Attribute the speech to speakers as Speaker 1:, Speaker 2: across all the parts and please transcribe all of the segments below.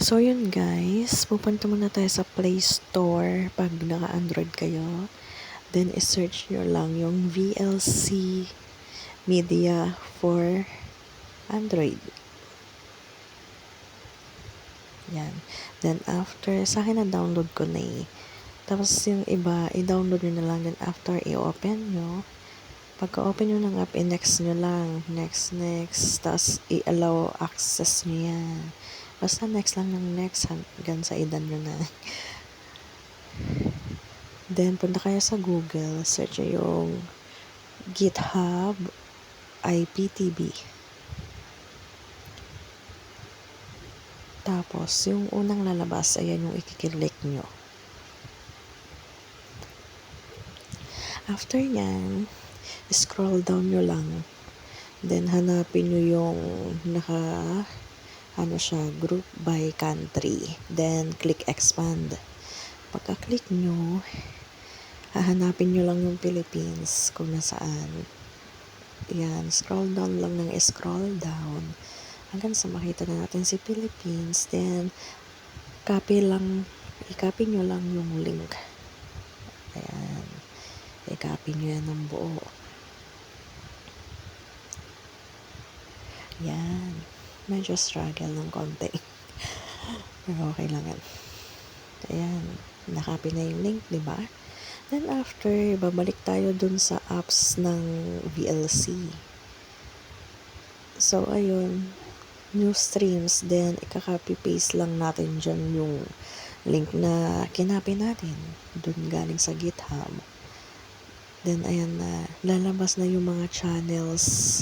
Speaker 1: So yun guys, pupunta muna tayo sa Play Store pag naka-Android kayo. Then i-search nyo lang yung VLC Media for Android. Yan. Then after, sa akin na-download ko na eh. Tapos yung iba, i-download nyo na lang. Then after, i-open nyo. Pagka-open nyo ng app, i-next nyo lang. Next. Tapos i-allow access nyo yan. Basta next lang ng next hanggang sa idan nyo na. Then, punta kayo sa Google. Search nyo yung GitHub IPTV. Tapos, yung unang lalabas, ayan yung i-click nyo. After nyan, scroll down nyo lang. Then, hanapin nyo yung group by country. Then, click expand. Pagka-click nyo, hahanapin nyo lang yung Philippines kung nasaan. Yan, scroll down lang ng scroll down. Hanggang sa makita na natin si Philippines. Then, i-copy nyo lang yung link. Ayan. I-copy nyo yan ng buo. Yan. Medyo struggle ng konti. Pero okay lang yan. Ayan. Nakopy na yung link, diba? Then after, babalik tayo dun sa apps ng VLC. So, ayun. New streams. Then, ika-copy-paste lang natin dyan yung link na kinopy natin. Dun galing sa GitHub. Then, ayan na. Lalabas na yung mga channels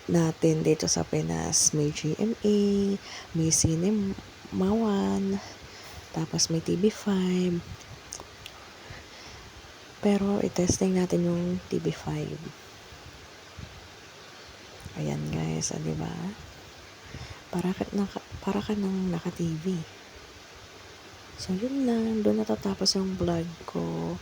Speaker 1: natin dito sa Pinas. May GMA, may Cinema One, tapos may TV5. Pero, i-testing natin yung TV5. Ayan guys, diba? Para ka nang naka-TV. So, yun lang. Doon natatapos yung vlog ko.